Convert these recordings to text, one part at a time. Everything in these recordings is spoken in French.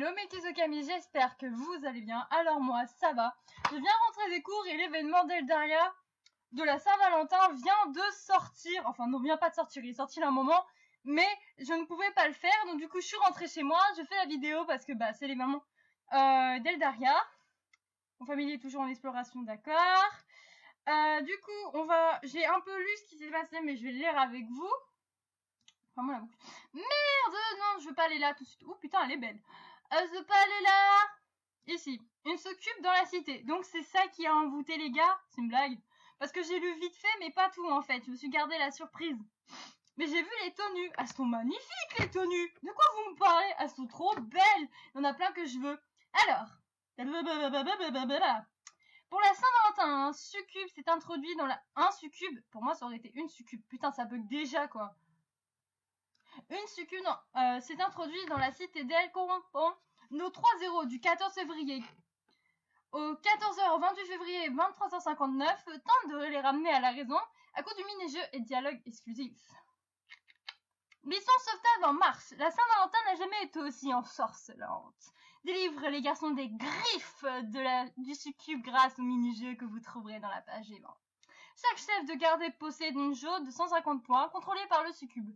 Hello mes petits Okami, j'espère que vous allez bien. Alors moi, ça va. Je viens rentrer des cours et l'événement d'Eldaria de la Saint-Valentin vient de sortir. Enfin, non, vient pas de sortir, il est sorti là un moment. Mais je ne pouvais pas le faire, donc du coup, je suis rentrée chez moi. Je fais la vidéo parce que c'est l'événement d'Eldaria. Mon famille est toujours en exploration, d'accord. Du coup, j'ai un peu lu ce qui s'est passé, mais je vais le lire avec vous. Vraiment la boucle. Merde, non, je veux pas aller là tout de suite. Oh putain, elle est belle. Je veux pas aller là. Ici, une s'occupe dans la cité. Donc c'est ça qui a envoûté les gars. C'est une blague. Parce que j'ai lu vite fait, mais pas tout en fait. Je me suis gardé la surprise. Mais j'ai vu les tenues. Elles sont magnifiques les tenues. De quoi vous me parlez? Elles sont trop belles. Il y en a plein que je veux. Alors. Pour la Saint-Valentin, un succube s'est introduit dans la... Un succube? Pour moi, ça aurait été une succube. Putain, ça bug déjà, quoi. Une succube s'est introduite dans la cité d'El Corrompon. Nos 3-0 du 14 février au 14h au 28 février 23h59 tente de les ramener à la raison à cause du mini-jeu et dialogue exclusif. Mission sauvetage en mars. La Saint-Valentin n'a jamais été aussi ensorcelante. Délivre les garçons des griffes du succube grâce au mini-jeu que vous trouverez dans la page aimante. Chaque chef de garde possède une jauge de 150 points contrôlée par le succube.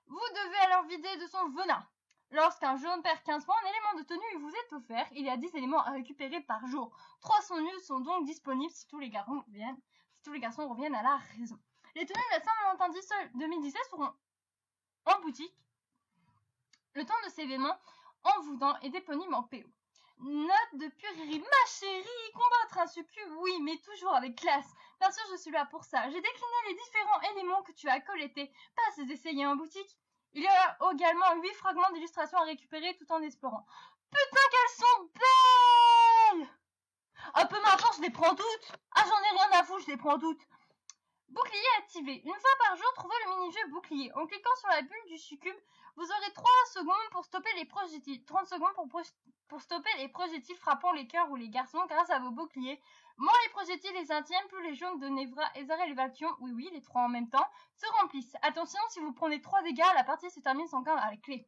Vous devez alors vider de son venin. Lorsqu'un jaune perd 15 points, un élément de tenue vous est offert. Il y a 10 éléments à récupérer par jour. 3 tenues sont donc disponibles si tous les garçons reviennent à la raison. Les tenues de la Saint-Valentin 2017 seront en boutique. Le temps de ces événements envoûtant est disponible en PO. Note de Purerie. Ma chérie, combattre un succube, oui, mais toujours avec classe. Bien sûr, je suis là pour ça. J'ai décliné les différents éléments que tu as collectés. Passe les essayer en boutique. Il y a également 8 fragments d'illustration à récupérer tout en explorant. Putain, qu'elles sont belles! Un peu m'importe, je les prends toutes. Ah, j'en ai rien à foutre, je les prends toutes. Bouclier activé. Une fois par jour, trouvez le mini-jeu bouclier. En cliquant sur la bulle du succube, vous aurez 3 secondes pour stopper les projectiles. 30 secondes pour stopper les projectiles frappant les cœurs ou les garçons grâce à vos boucliers. Moins les projectiles les atteignent, plus les jaunes de Nevra et Zara et Valtion, oui, les 3 en même temps, se remplissent. Attention, si vous prenez 3 dégâts, la partie se termine sans gain à la clé.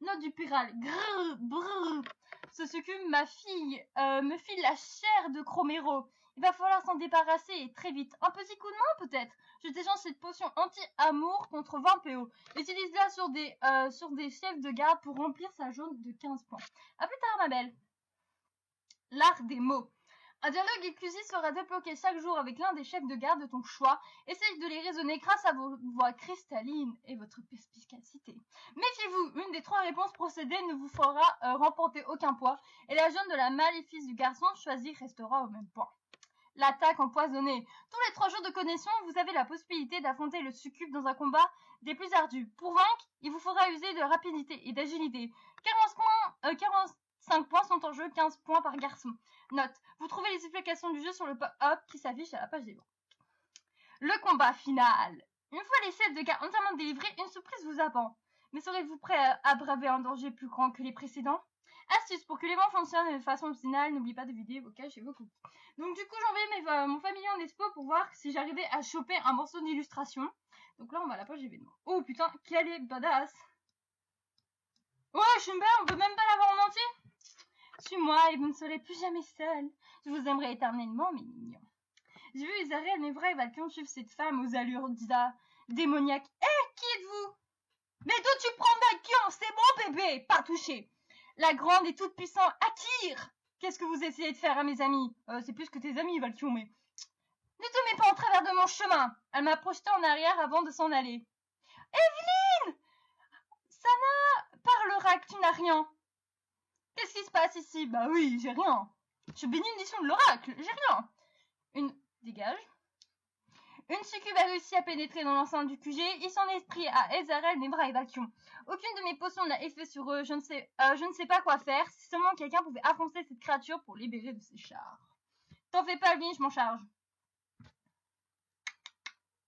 Note du Piral. Grrr, brrr. Ce succube, ma fille, me file la chair de Chromero. Il va falloir s'en débarrasser et très vite. Un petit coup de main peut-être. Je t'échange cette potion anti-amour contre 20 PO. Utilise-la sur des chefs de garde pour remplir sa jaune de 15 points. A plus tard ma belle. L'art des mots. Un dialogue exclusif sera débloqué chaque jour avec l'un des chefs de garde de ton choix. Essaye de les raisonner grâce à vos voix cristallines et votre perspicacité. Méfiez-vous, une des 3 réponses procédées ne vous fera remporter aucun point et la jaune de la maléfice du garçon choisi restera au même point. L'attaque empoisonnée. Tous les 3 jours de connexion, vous avez la possibilité d'affronter le succube dans un combat des plus ardus. Pour vaincre, il vous faudra user de rapidité et d'agilité. 45 points sont en jeu, 15 points par garçon. Note, vous trouvez les explications du jeu sur le pop-up qui s'affiche à la page des ventes. Le combat final. Une fois les chefs de garde entièrement délivrés, une surprise vous attend. Mais serez-vous prêt à braver un danger plus grand que les précédents? Astuce pour que l'événement fonctionne de façon optimale, n'oubliez pas de vider vos caches et vos cookies. Donc du coup, j'envoie mon familier en expo pour voir si j'arrivais à choper un morceau d'illustration. Donc là, on va à la page événement. Oh putain, quelle est badass! Ouais, je suis belle, on peut même pas l'avoir en entier. Suis-moi et vous ne serez plus jamais seul. Je vous aimerai éternellement, mes mignons. J'ai vu Isarel, Nevra et Valkyrie suivre cette femme aux allures démoniaques. Qui êtes-vous? Mais d'où tu prends Valkyrie? C'est bon, bébé, pas touché. La grande et toute puissante Akir. Qu'est-ce que vous essayez de faire à mes amis? C'est plus que tes amis, Valkyrie, mais... Ne te mets pas en travers de mon chemin. Elle m'a projeté en arrière avant de s'en aller. Evelyne! Sana parlera que tu n'as rien. Qu'est-ce qui se passe ici? Bah oui, j'ai rien. Je bénis une édition de l'oracle, j'ai rien. Dégage. Une succube a réussi à pénétrer dans l'enceinte du QG. Il s'en est pris à Ezarel, Nevra et Valkyrie. Aucune de mes potions n'a effet sur eux. Je ne sais pas quoi faire. Si seulement quelqu'un pouvait affronter cette créature pour libérer de ses chars. T'en fais pas, Evelyne, je m'en charge.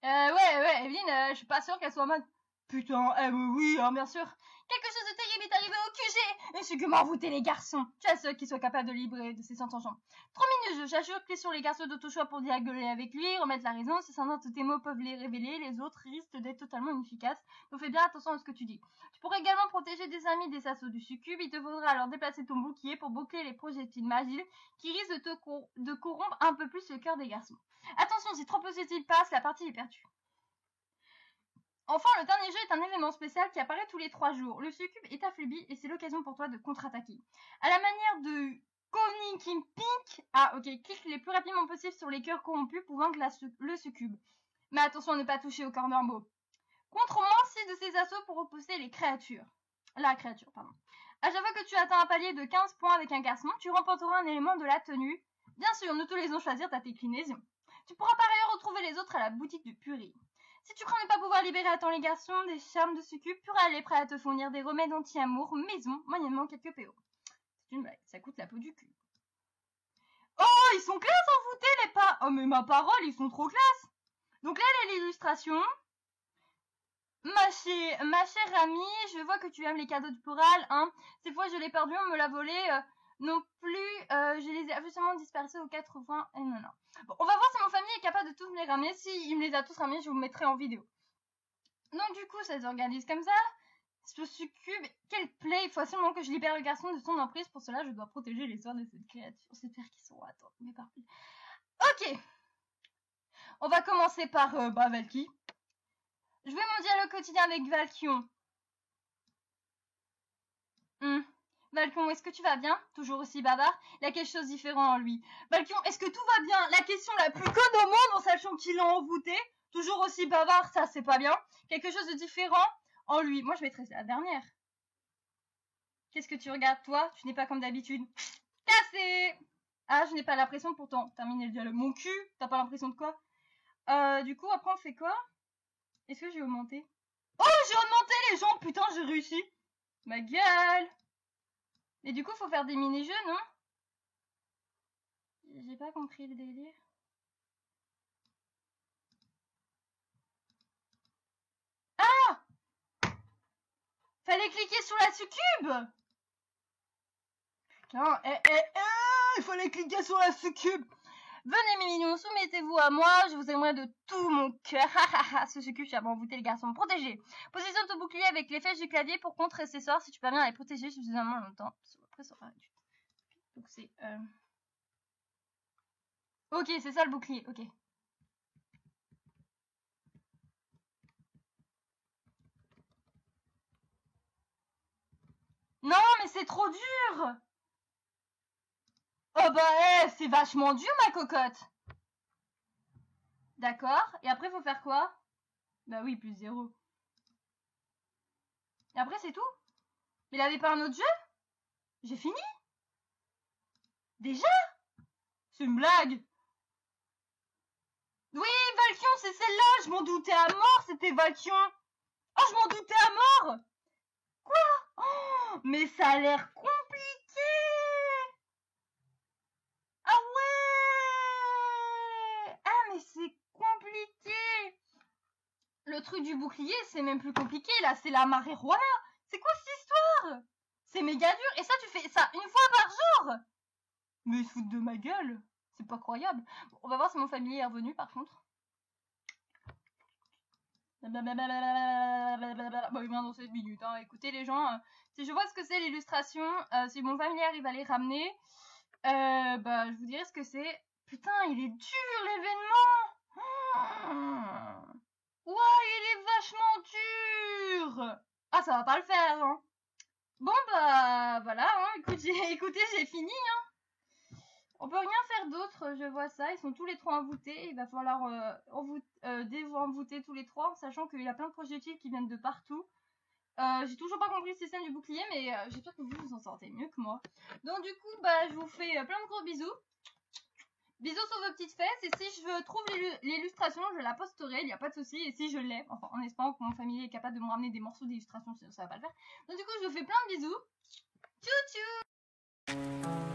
Ouais, Evelyne, je suis pas sûre qu'elle soit en mode... Putain, oui, hein, bien sûr. Quelque chose de terrible est arrivé au QG. Une succube envoûtée les garçons. Tu es la seule qui soit capable de libérer de ses sentences. 3 minutes de jeu. J'assure que sur les garçons de ton choix pour dialoguer avec lui, remettre la raison. Si certains de tes mots peuvent les révéler, les autres risquent d'être totalement inefficaces. Donc fais bien attention à ce que tu dis. Tu pourrais également protéger des amis des assauts du succube. Il te faudra alors déplacer ton bouclier pour boucler les projectiles magiques qui risquent de corrompre un peu plus le cœur des garçons. Attention, si trop projectiles passent, la partie est perdue. Enfin, le dernier jeu est un événement spécial qui apparaît tous les 3 jours. Le succube est affaibli et c'est l'occasion pour toi de contre-attaquer. À la manière de Konnikin Pink, clique le plus rapidement possible sur les cœurs corrompus pour vaincre le succube. Mais attention à ne pas toucher au corps normaux. Contre-moi 6 de ces assauts pour repousser la créature. À chaque fois que tu atteins un palier de 15 points avec un garçon, tu remporteras un élément de la tenue. Bien sûr, nous te laissons choisir ta déclinaison. Tu pourras par ailleurs retrouver les autres à la boutique de Puri. Si tu crains ne pas pouvoir libérer à temps les garçons des charmes de succube, Pura est prêt à te fournir des remèdes anti-amour maison, moyennement quelques PO. C'est une blague, ça coûte la peau du cul. Oh, ils sont classe envoûtés les pas. Oh mais ma parole, ils sont trop classe. Donc là, l'illustration. Ma chère amie, je vois que tu aimes les cadeaux de Pural, hein. Cette fois, je l'ai perdu, on me l'a volé. Non plus, je les ai absolument dispersés aux 80 et non. Bon, on va voir si mon famille est capable de tous me les ramener. Si il me les a tous ramenés, je vous mettrai en vidéo. Donc du coup, ça s'organise comme ça. Ce succube, quel play. Il faut absolument que je libère le garçon de son emprise. Pour cela, je dois protéger les soins de cette créature. C'est pire qu'ils sont. Attends, mais parfait. Ok. On va commencer par Valky. Je vais mon dialogue quotidien avec Valkion. Valkion, est-ce que tu vas bien? Toujours aussi bavard? Il y a quelque chose de différent en lui. Valkion, est-ce que tout va bien? La question la plus conne au monde en sachant qu'il l'a envoûté. Toujours aussi bavard, ça c'est pas bien. Quelque chose de différent en lui. Moi je mettrais la dernière. Qu'est-ce que tu regardes toi? Tu n'es pas comme d'habitude. Cassé! Ah, je n'ai pas l'impression pourtant. Terminer le dialogue. Mon cul, t'as pas l'impression de quoi? Du coup, après on fait quoi? Est-ce que j'ai augmenté? Oh, j'ai augmenté les gens! Putain, j'ai réussi! Ma gueule! Et du coup, faut faire des mini-jeux, non? J'ai pas compris le délire. Ah! Fallait cliquer sur la succube! Putain, il fallait cliquer sur la succube! Venez mes mignons, soumettez-vous à moi, je vous aimerais de tout mon cœur. Ce succube, j'ai envoûté les garçons protégés. Positionne ton bouclier avec les flèches du clavier pour contre ses sorts si tu parviens à les protéger suffisamment longtemps. Après, ça va. Donc c'est... Ok, c'est ça le bouclier, ok. Non, mais c'est trop dur! Oh bah, c'est vachement dur, ma cocotte! D'accord, et après, faut faire quoi? Bah oui, plus 0. Et après, c'est tout? Mais il avait pas un autre jeu? J'ai fini? Déjà? C'est une blague! Oui, Valkion, c'est celle-là! Je m'en doutais à mort, c'était Valkion! Oh, je m'en doutais à mort! Quoi? Oh, mais ça a l'air compliqué! Ah ouais! Ah, mais c'est compliqué! Le truc du bouclier, c'est même plus compliqué, là, c'est la marijuana! C'est quoi cette histoire? C'est méga dur, et ça, tu fais ça une fois par jour? Mais ils se foutent de ma gueule! C'est pas croyable! Bon, on va voir si mon familier est revenu, par contre. Bon, il vient dans 7 minutes, hein. Écoutez les gens, si je vois ce que c'est l'illustration, si mon familier arrive à les ramener, bah je vous dirai ce que c'est. Putain, il est dur l'événement. Ouais, il est vachement dur. Ah, ça va pas le faire, hein. Bon bah voilà, hein. Écoutez, j'ai fini, hein. On peut rien faire d'autre, je vois ça. Ils sont tous les 3 envoûtés. Il va falloir envoûter tous les 3, sachant qu'il y a plein de projectiles qui viennent de partout. J'ai toujours pas compris le système du bouclier, mais j'espère que vous vous en sortez mieux que moi. Donc du coup, bah je vous fais plein de gros bisous. Bisous sur vos petites fesses. Et si je trouve l'illustration, je la posterai, il n'y a pas de souci. Et si je l'ai, enfin en espérant que mon familier est capable de me ramener des morceaux d'illustration, sinon ça va pas le faire. Donc du coup, je vous fais plein de bisous. Tchou tchou.